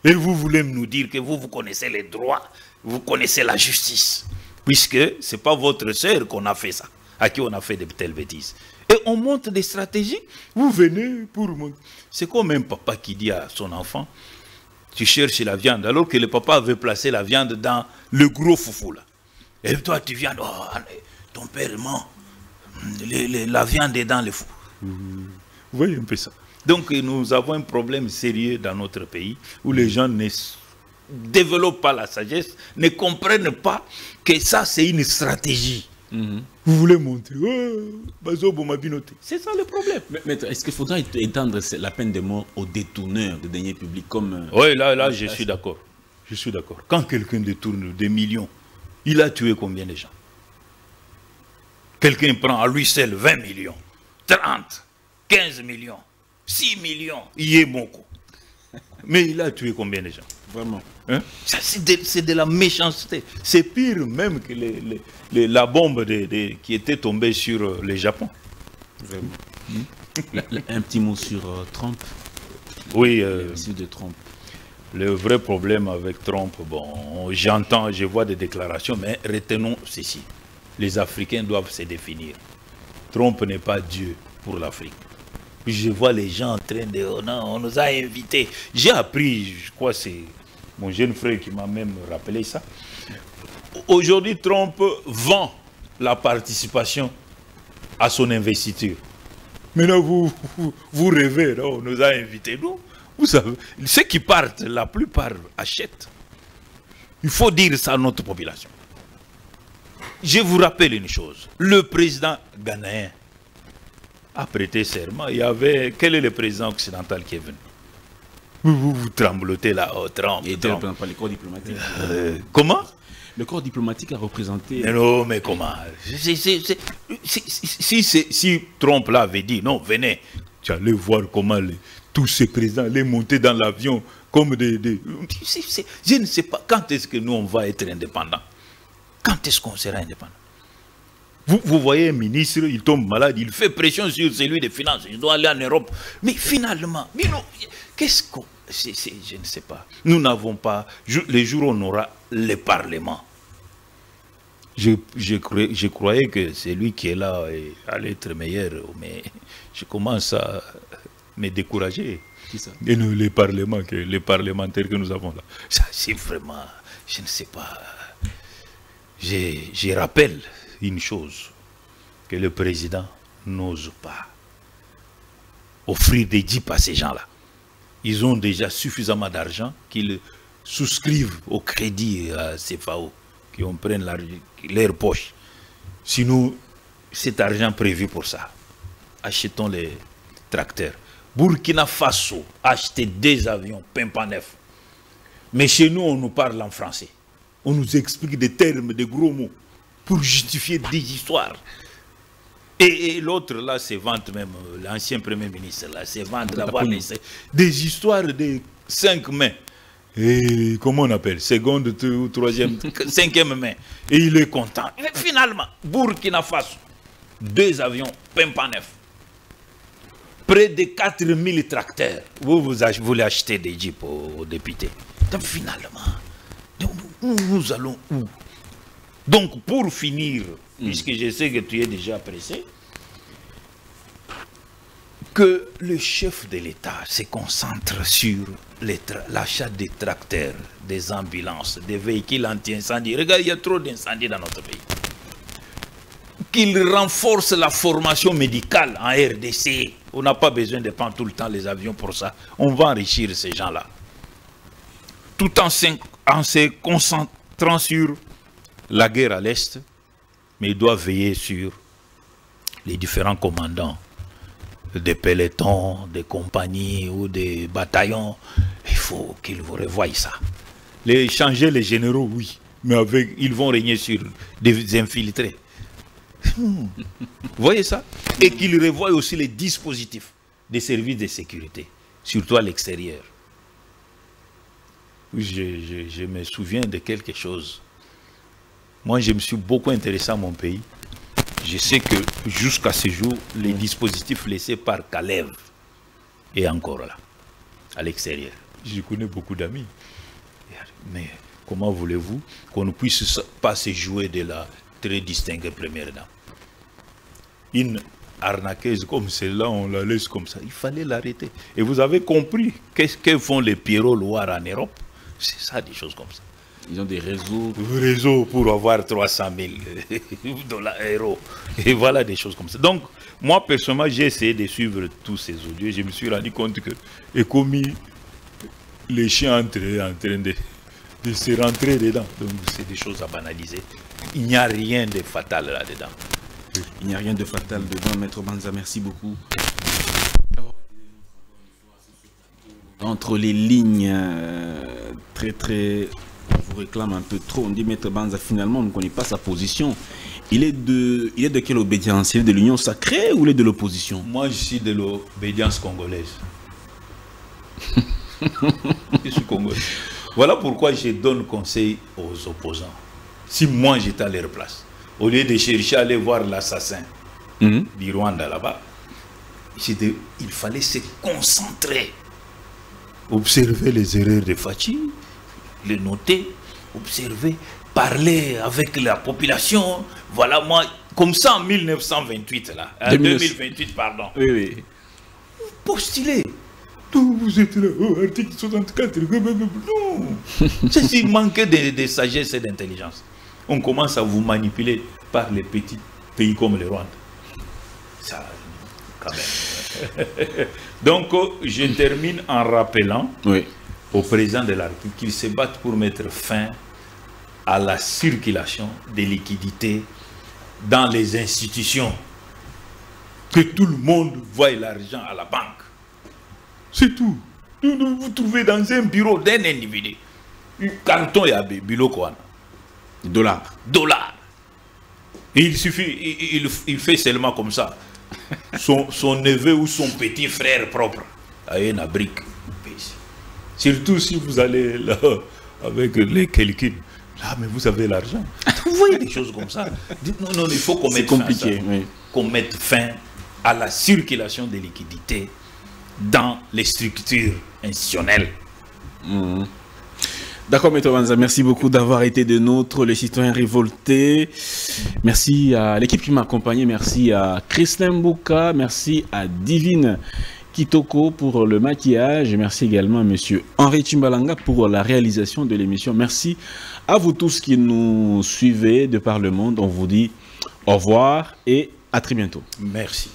Et vous voulez nous dire que vous connaissez les droits, vous connaissez la justice. Puisque ce n'est pas votre sœur qu'on a fait ça, à qui on a fait de telles bêtises. Et on monte des stratégies, vous venez pour... C'est comme un papa qui dit à son enfant, tu cherches la viande, alors que le papa avait placé la viande dans le gros foufou là. Et toi tu viens, oh, ton père ment, la viande est dans le four. Vous voyez un peu ça. Donc nous avons un problème sérieux dans notre pays où les gens ne développent pas la sagesse, ne comprennent pas que ça c'est une stratégie. Vous voulez montrer, c'est ça le problème.
Mais est-ce qu'il faudra étendre la peine de mort aux détourneurs de deniers publics comme...
Oui, là je suis d'accord. Je suis d'accord. Quand quelqu'un détourne des millions, il a tué combien de gens? Quelqu'un prend à lui seul 20 millions, 30, 15 millions, 6 millions, il est bon coup. Mais il a tué combien de gens?
Vraiment.
Hein? C'est de la méchanceté. C'est pire même que la bombe qui était tombée sur le Japon.
Vraiment. Un petit mot sur Trump.
Oui.
De Trump.
Le vrai problème avec Trump, bon, j'entends, je vois des déclarations, mais retenons ceci. Les Africains doivent se définir. Trump n'est pas Dieu pour l'Afrique. Je vois les gens en train de... Oh non, on nous a invités. J'ai appris, je crois c'est mon jeune frère qui m'a même rappelé ça. Aujourd'hui, Trump vend la participation à son investiture. Maintenant, vous rêvez, là, on nous a invités. Non, vous savez, ceux qui partent, la plupart achètent. Il faut dire ça à notre population. Je vous rappelle une chose. Le président ghanéen a prêté serment. Il y avait... Quel est le président occidental qui est venu? Vous tremblotez là, oh, Trump.
Et Trump. Pas le corps diplomatique.
Comment?
Le corps diplomatique a représenté...
Mais non, mais comment? Si Trump là avait dit, non, venez, tu allais voir comment tous ces présidents allaient monter dans l'avion comme des... Je ne sais pas, quand est-ce que nous, on va être indépendants? Quand est-ce qu'on sera indépendant? Vous voyez un ministre, il tombe malade, il fait pression sur celui des finances, il doit aller en Europe. Mais finalement, qu'est-ce qu'on... je ne sais pas. Nous n'avons pas... Les jours où on aura le Parlement. Je croyais que celui qui est là allait être meilleur, mais je commence à me décourager.
Qui ça?
Et nous, les parlementaires que nous avons là. Ça, c'est vraiment... Je ne sais pas... Je rappelle une chose, que le président n'ose pas offrir des jeeps à ces gens-là. Ils ont déjà suffisamment d'argent qu'ils souscrivent au crédit à CFAO, qui en prennent leur poche. Sinon, cet argent prévu pour ça, achetons les tracteurs. Burkina Faso a acheté des avions pimpant neufs. Mais chez nous, on nous parle en français. On nous explique des termes, des gros mots, pour justifier des histoires. Et l'autre, là, se vante même, l'ancien Premier ministre, là, se vante d'avoir des histoires de 5 mains. Et comment on appelle? Seconde, troisième, cinquième main. Et il est content. Et finalement, Burkina Faso, 2 avions pimpant neufs. Près de 4000 tracteurs. Vous voulez acheter des jeeps aux députés. Donc finalement, nous allons où? Donc pour finir, puisque je sais que tu es déjà pressé, que le chef de l'État se concentre sur l'achat des tracteurs, des ambulances, des véhicules anti-incendie. Regarde, il y a trop d'incendies dans notre pays. Qu'il renforce la formation médicale en RDC. On n'a pas besoin de prendre tout le temps les avions pour ça. On va enrichir ces gens-là. Tout en se concentrant sur la guerre à l'Est, mais il doit veiller sur les différents commandants des pelotons, des compagnies ou des bataillons. Il faut qu'ils vous revoient ça. Changer les généraux, oui, mais ils vont régner sur des infiltrés. Vous voyez ça? Et qu'ils revoient aussi les dispositifs des services de sécurité, surtout à l'extérieur. Je me souviens de quelque chose. Moi, je me suis beaucoup intéressé à mon pays. Je sais que jusqu'à ce jour, les dispositifs laissés par Kalev est encore là, à l'extérieur. Je connais beaucoup d'amis. Mais comment voulez-vous qu'on ne puisse pas se jouer de la très distinguée première dame? Une arnaqueuse comme celle-là, on la laisse comme ça. Il fallait l'arrêter. Et vous avez compris qu'est-ce que font les Pierrot Loire en Europe? C'est ça, des choses comme ça.
Ils ont des réseaux.
Réseaux pour avoir 300 000 €. Et voilà des choses comme ça. Donc, moi, personnellement, j'ai essayé de suivre tous ces audios. Je me suis rendu compte que, et comme les chiens entraient en train de se rentrer dedans. Donc, c'est des choses à banaliser. Il n'y a rien de fatal là-dedans.
Il n'y a rien de fatal dedans, Maître Banza. Merci beaucoup. Entre les lignes, on vous réclame un peu trop. On dit Maître Banza, finalement, on ne connaît pas sa position. Il est de quelle obédience? Il est de l'Union sacrée ou il est de l'opposition?
Moi, je suis de l'obédience congolaise. Je suis congolais. Voilà pourquoi je donne conseil aux opposants. Si moi, j'étais à leur place, au lieu de chercher à aller voir l'assassin du Rwanda là-bas, il fallait se concentrer. Observer les erreurs de Fachi, les noter, observer, parler avec la population. Voilà, moi, comme ça en 1928, là, 2028, pardon.
Oui, oui.
Postuler. Vous êtes là, oh, article 64. Non. C'est manquer de sagesse et d'intelligence. On commence à vous manipuler par les petits pays comme le Rwanda. Ça, quand même. Donc, je termine en rappelant au président de la République qu'il se batte pour mettre fin à la circulation des liquidités dans les institutions. Que tout le monde voie l'argent à la banque. C'est tout. Vous trouvez dans un bureau d'un individu. Un carton et un bureau quoi.
Dollars.
Et il suffit, il fait seulement comme ça. Son neveu ou son petit frère propre a une brique. Surtout si vous allez là avec les calculs. Là, mais vous avez l'argent. Vous voyez des choses comme ça. Non, il faut qu'on mette fin à ça. Qu'on mette fin à la circulation des liquidités dans les structures institutionnelles.
D'accord, Maître Banza, merci beaucoup d'avoir été de nôtres, les citoyens révoltés. Merci à l'équipe qui m'a accompagné, merci à Christin Mbouka, merci à Divine Kitoko pour le maquillage, merci également à M. Henri Chimbalanga pour la réalisation de l'émission. Merci à vous tous qui nous suivez de par le monde. On vous dit au revoir et à très bientôt.
Merci.